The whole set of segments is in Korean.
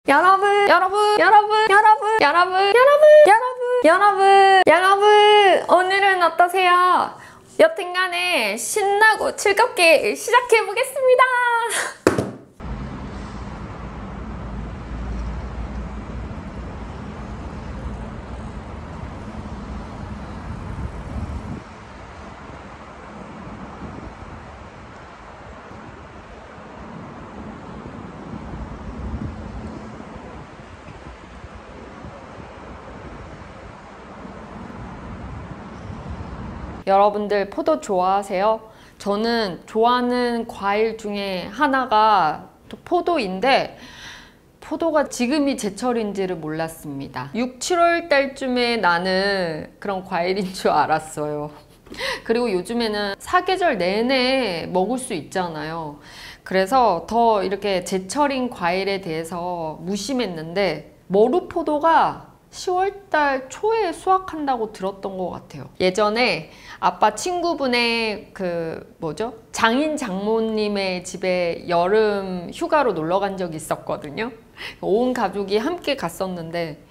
여러분, 오늘은 어떠세요? 여튼간에 신나고 즐겁게 시작해보겠습니다. 여러분들 포도 좋아하세요? 저는 좋아하는 과일 중에 하나가 또 포도인데 포도가 지금이 제철인지를 몰랐습니다. 6, 7월 달쯤에 나는 그런 과일인 줄 알았어요. 그리고 요즘에는 사계절 내내 먹을 수 있잖아요. 그래서 더 이렇게 제철인 과일에 대해서 무심했는데 머루포도가 10월달 초에 수확한다고 들었던 것 같아요. 예전에 아빠 친구분의 장인 장모님의 집에 여름 휴가로 놀러 간 적이 있었거든요. 온 가족이 함께 갔었는데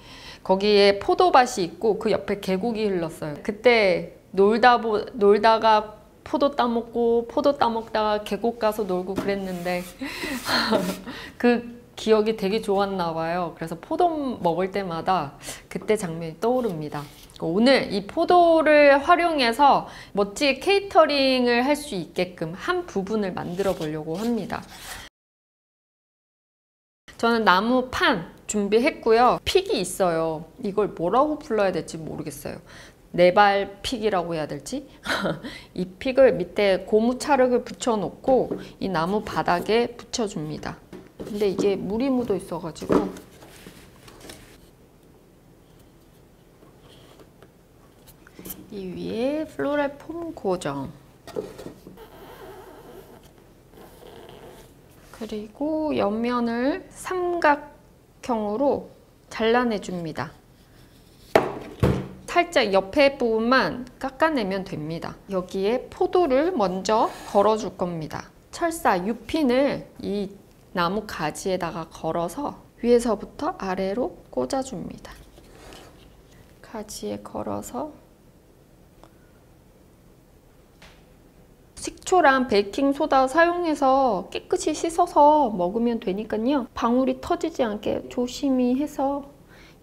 거기에 포도밭이 있고 그 옆에 계곡이 흘렀어요. 그때 놀다가 포도 따먹고 포도 따먹다가 계곡 가서 놀고 그랬는데 그 기억이 되게 좋았나 봐요. 그래서 포도 먹을 때마다 그때 장면이 떠오릅니다. 오늘 이 포도를 활용해서 멋지게 케이터링을 할 수 있게끔 한 부분을 만들어 보려고 합니다. 저는 나무 판 준비했고요. 픽이 있어요. 이걸 뭐라고 불러야 될지 모르겠어요. 네발 픽이라고 해야 될지? 이 픽을 밑에 고무 찰흙을 붙여 놓고 이 나무 바닥에 붙여줍니다. 근데 이게 물이 묻어 있어가지고 이 위에 플로럴 폼 고정, 그리고 옆면을 삼각형으로 잘라내 줍니다. 살짝 옆에 부분만 깎아내면 됩니다. 여기에 포도를 먼저 걸어 줄 겁니다. 철사 U핀을 이 나무 가지에다가 걸어서 위에서부터 아래로 꽂아줍니다. 가지에 걸어서 식초랑 베이킹소다 사용해서 깨끗이 씻어서 먹으면 되니까요. 방울이 터지지 않게 조심히 해서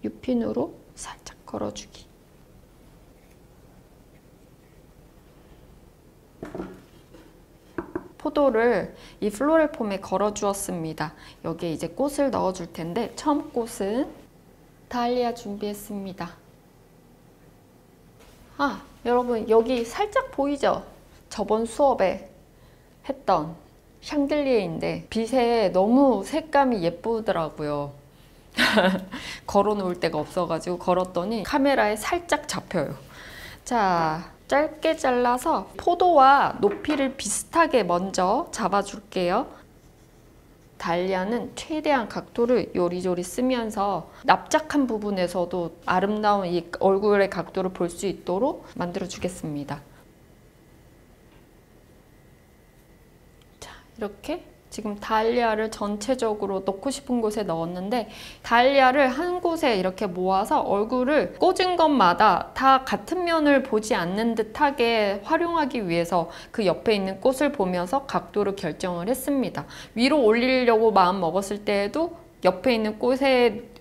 U핀으로 살짝 걸어주기. 포도를 이 플로럴 폼에 걸어 주었습니다. 여기에 이제 꽃을 넣어 줄 텐데 처음 꽃은 다할리아 준비했습니다. 여러분 여기 살짝 보이죠? 저번 수업에 했던 샹들리에인데 빛에 너무 색감이 예쁘더라고요. 걸어 놓을 데가 없어가지고 걸었더니 카메라에 살짝 잡혀요. 자, 짧게 잘라서 포도와 높이를 비슷하게 먼저 잡아줄게요. 다할리아는 최대한 각도를 요리조리 쓰면서 납작한 부분에서도 아름다운 이 얼굴의 각도를 볼 수 있도록 만들어 주겠습니다. 자, 이렇게 지금 다할리아를 전체적으로 넣고 싶은 곳에 넣었는데 다할리아를 한 곳에 이렇게 모아서 얼굴을 꽂은 것마다 다 같은 면을 보지 않는 듯하게 활용하기 위해서 그 옆에 있는 꽃을 보면서 각도를 결정을 했습니다. 위로 올리려고 마음 먹었을 때에도 옆에 있는 꽃의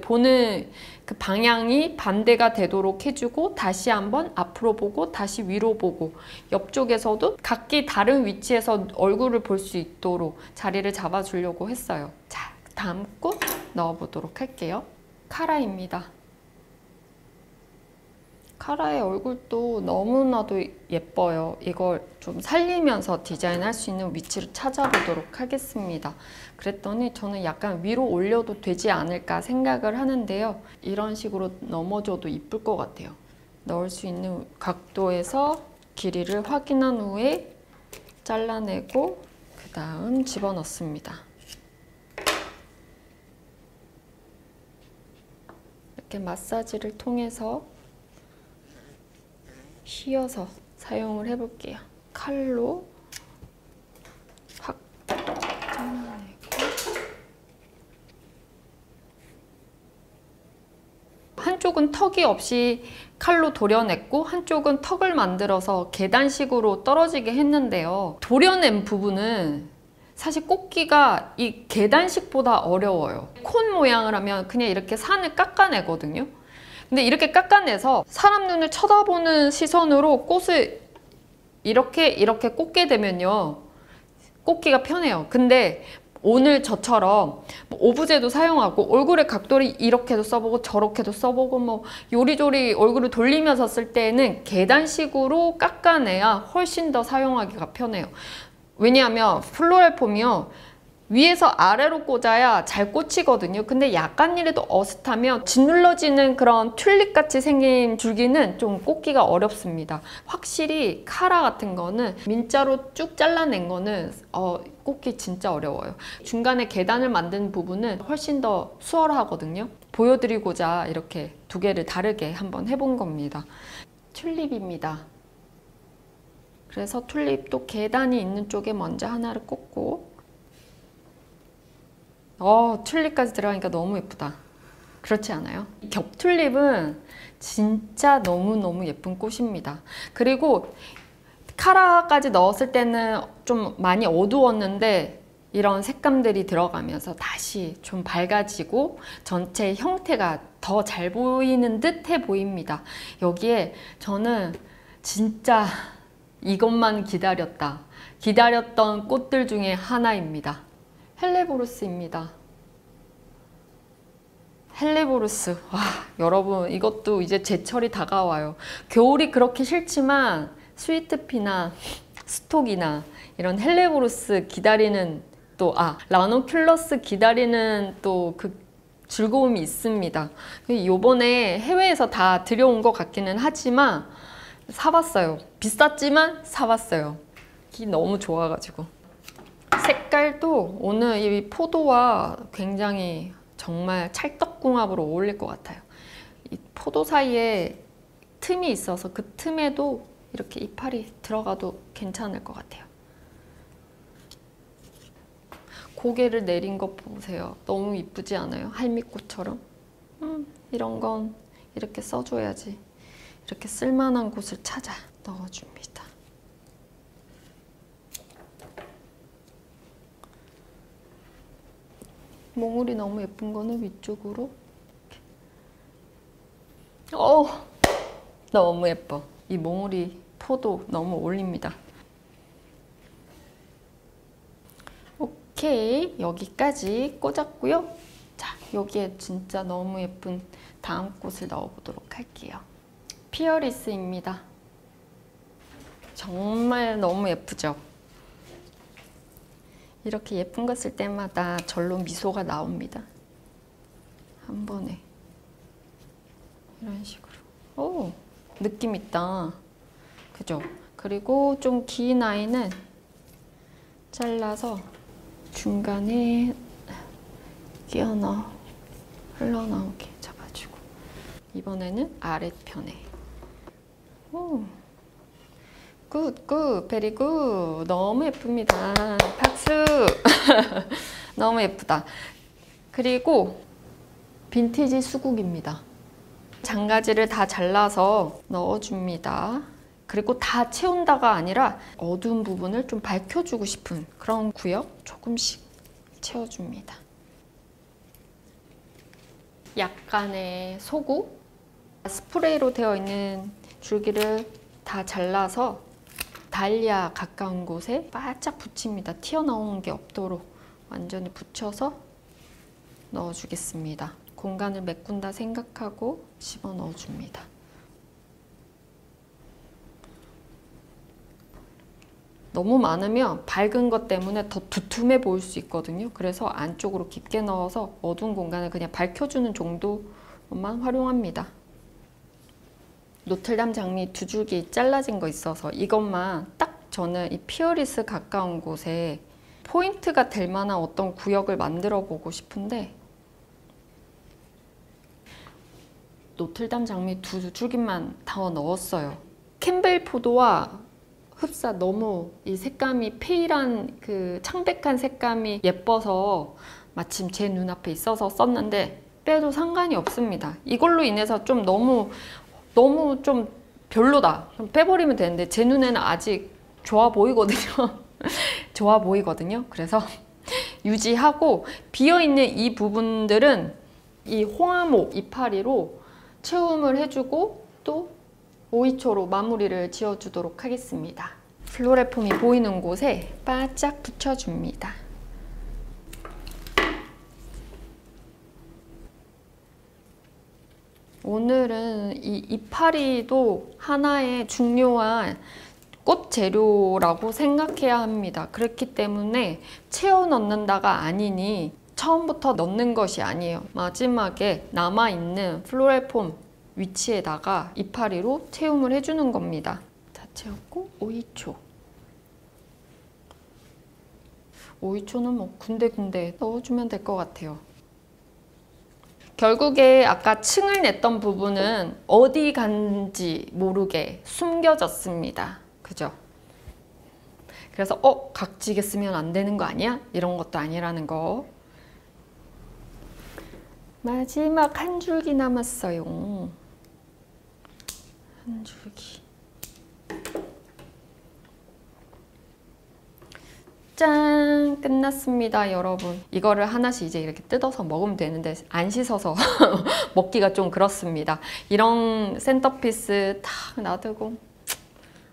보는 그 방향이 반대가 되도록 해주고 다시 한번 앞으로 보고 다시 위로 보고 옆쪽에서도 각기 다른 위치에서 얼굴을 볼 수 있도록 자리를 잡아주려고 했어요. 자, 다음 꽃 넣어보도록 할게요. 카라입니다. 카라의 얼굴도 너무나도 예뻐요. 이걸 좀 살리면서 디자인할 수 있는 위치를 찾아보도록 하겠습니다. 그랬더니 저는 약간 위로 올려도 되지 않을까 생각을 하는데요. 이런 식으로 넘어져도 이쁠 것 같아요. 넣을 수 있는 각도에서 길이를 확인한 후에 잘라내고 그 다음 집어넣습니다. 이렇게 마사지를 통해서 휘어서 사용을 해볼게요. 칼로 확 잘라내고 한쪽은 턱이 없이 칼로 도려냈고 한쪽은 턱을 만들어서 계단식으로 떨어지게 했는데요. 도려낸 부분은 사실 꽂기가 이 계단식보다 어려워요. 콘 모양을 하면 그냥 이렇게 산을 깎아내거든요. 근데 이렇게 깎아내서 사람 눈을 쳐다보는 시선으로 꽃을 이렇게 꽂게 되면요, 꽂기가 편해요. 근데 오늘 저처럼 오브제도 사용하고 얼굴의 각도를 이렇게도 써보고 저렇게도 써보고 뭐 요리조리 얼굴을 돌리면서 쓸 때는 계단식으로 깎아내야 훨씬 더 사용하기가 편해요. 왜냐하면 플로럴 폼이요, 위에서 아래로 꽂아야 잘 꽂히거든요. 근데 약간이라도 어슷하면 짓눌러지는 그런 튤립같이 생긴 줄기는 좀 꽂기가 어렵습니다. 확실히 카라 같은 거는 민자로 쭉 잘라낸 거는 꽂기 진짜 어려워요. 중간에 계단을 만든 부분은 훨씬 더 수월하거든요. 보여드리고자 이렇게 두 개를 다르게 한번 해본 겁니다. 튤립입니다. 그래서 튤립도 계단이 있는 쪽에 먼저 하나를 꽂고, 튤립까지 들어가니까 너무 예쁘다. 그렇지 않아요? 겹 튤립은 진짜 너무너무 예쁜 꽃입니다. 그리고 카라까지 넣었을 때는 좀 많이 어두웠는데 이런 색감들이 들어가면서 다시 좀 밝아지고 전체 형태가 더 잘 보이는 듯해 보입니다. 여기에 저는 진짜 이것만 기다렸던 꽃들 중에 하나입니다. 헬레보루스입니다. 헬레보루스. 와, 여러분, 이것도 이제 제철이 다가와요. 겨울이 그렇게 싫지만 스위트피나 스톡이나 이런 헬레보루스 기다리는 라노큘러스 기다리는 또 그 즐거움이 있습니다. 요번에 해외에서 다 들여온 것 같기는 하지만 사봤어요. 비쌌지만 사봤어요. 너무 좋아가지고. 색깔도 오늘 이 포도와 굉장히 정말 찰떡궁합으로 어울릴 것 같아요. 이 포도 사이에 틈이 있어서 그 틈에도 이렇게 이파리 들어가도 괜찮을 것 같아요. 고개를 내린 것 보세요. 너무 이쁘지 않아요? 할미꽃처럼. 이런 건 이렇게 써줘야지. 이렇게 쓸만한 곳을 찾아 넣어줍니다. 몽울이 너무 예쁜 거는 위쪽으로. 너무 예뻐. 이 몽울이 포도 너무 어울립니다. 오케이, 여기까지 꽂았고요. 자, 여기에 진짜 너무 예쁜 다음 꽃을 넣어보도록 할게요. 피어리스입니다. 정말 너무 예쁘죠? 이렇게 예쁜 거 쓸 때마다 절로 미소가 나옵니다. 한 번에. 이런 식으로. 오, 느낌 있다. 그죠? 그리고 좀 긴 아이는 잘라서 중간에 끼워넣어 흘러나오게 잡아주고, 이번에는 아랫편에. 오, 굿, 베리 굿. 너무 예쁩니다. 박수. 너무 예쁘다. 그리고 빈티지 수국입니다. 장가지를 다 잘라서 넣어줍니다. 그리고 다 채운다가 아니라 어두운 부분을 좀 밝혀주고 싶은 그런 구역 조금씩 채워줍니다. 약간의 소구, 스프레이로 되어 있는 줄기를 다 잘라서 달리아 가까운 곳에 바짝 붙입니다. 튀어나오는 게 없도록 완전히 붙여서 넣어주겠습니다. 공간을 메꾼다 생각하고 집어 넣어줍니다. 너무 많으면 밝은 것 때문에 더 두툼해 보일 수 있거든요. 그래서 안쪽으로 깊게 넣어서 어두운 공간을 그냥 밝혀주는 정도만 활용합니다. 노틀담 장미 두 줄기 잘라진 거 있어서 이것만 딱 저는 이 피어리스 가까운 곳에 포인트가 될 만한 어떤 구역을 만들어 보고 싶은데, 노틀담 장미 두 줄기만 더 넣었어요. 캠벨 포도와 흡사 너무 이 색감이 페일한 그 창백한 색감이 예뻐서 마침 제 눈앞에 있어서 썼는데 빼도 상관이 없습니다. 이걸로 인해서 좀 너무 좀 별로다. 그럼 빼버리면 되는데 제 눈에는 아직 좋아 보이거든요. 좋아 보이거든요. 그래서 유지하고 비어있는 이 부분들은 이 홍화목 이파리로 채움을 해주고 또 오이초로 마무리를 지어주도록 하겠습니다. 플로레폼이 보이는 곳에 바짝 붙여줍니다. 오늘은 이 이파리도 하나의 중요한 꽃 재료라고 생각해야 합니다. 그렇기 때문에 채워 넣는다가 아니니 처음부터 넣는 것이 아니에요. 마지막에 남아있는 플로레폼 위치에다가 이파리로 채움을 해주는 겁니다. 다 채웠고 오이초. 오이초는 뭐 군데군데 넣어주면 될 것 같아요. 결국에 아까 층을 냈던 부분은 어디 간지 모르게 숨겨졌습니다. 그죠? 그래서 각지게 쓰면 안 되는 거 아니야? 이런 것도 아니라는 거. 마지막 한 줄기 남았어요. 한 줄기. 짠! 끝났습니다, 여러분. 이거를 하나씩 이제 이렇게 뜯어서 먹으면 되는데 안 씻어서 먹기가 좀 그렇습니다. 이런 센터피스 탁 놔두고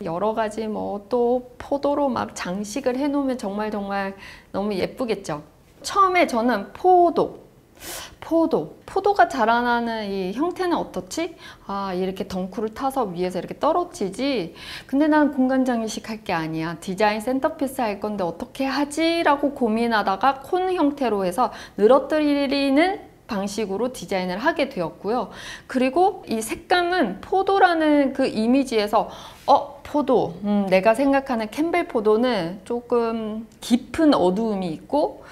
여러 가지 뭐 또 포도로 막 장식을 해놓으면 정말 너무 예쁘겠죠. 처음에 저는 포도가 자라나는 이 형태는 어떻지? 아, 이렇게 덩쿨을 타서 위에서 이렇게 떨어지지. 근데 난 공간장식을 할 게 아니야. 디자인 센터피스 할 건데 어떻게 하지? 라고 고민하다가 콘 형태로 해서 늘어뜨리는 방식으로 디자인을 하게 되었고요. 그리고 이 색감은 포도라는 그 이미지에서 포도, 내가 생각하는 캠벨 포도는 조금 깊은 어두움이 있고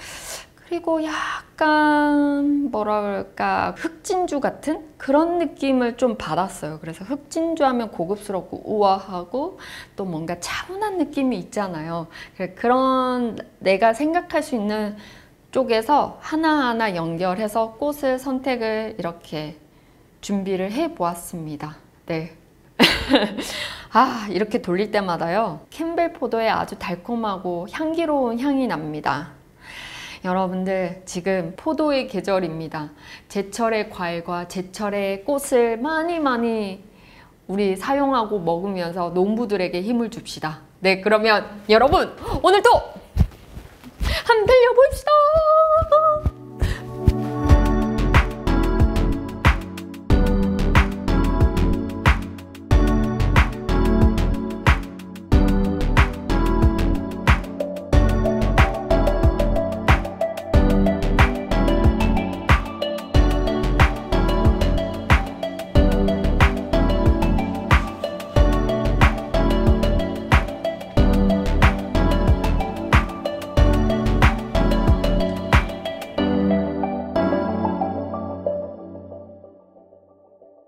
그리고 약간 뭐랄까 흑진주 같은 그런 느낌을 좀 받았어요. 그래서 흑진주 하면 고급스럽고 우아하고 또 뭔가 차분한 느낌이 있잖아요. 그런 내가 생각할 수 있는 쪽에서 하나하나 연결해서 꽃을 선택을 이렇게 준비를 해 보았습니다. 네. 아, 이렇게 돌릴 때마다요 캠벨 포도의 아주 달콤하고 향기로운 향이 납니다. 여러분들 지금 포도의 계절입니다. 제철의 과일과 제철의 꽃을 많이 우리 사용하고 먹으면서 농부들에게 힘을 줍시다. 네, 그러면 여러분 오늘도 한번 달려봅시다.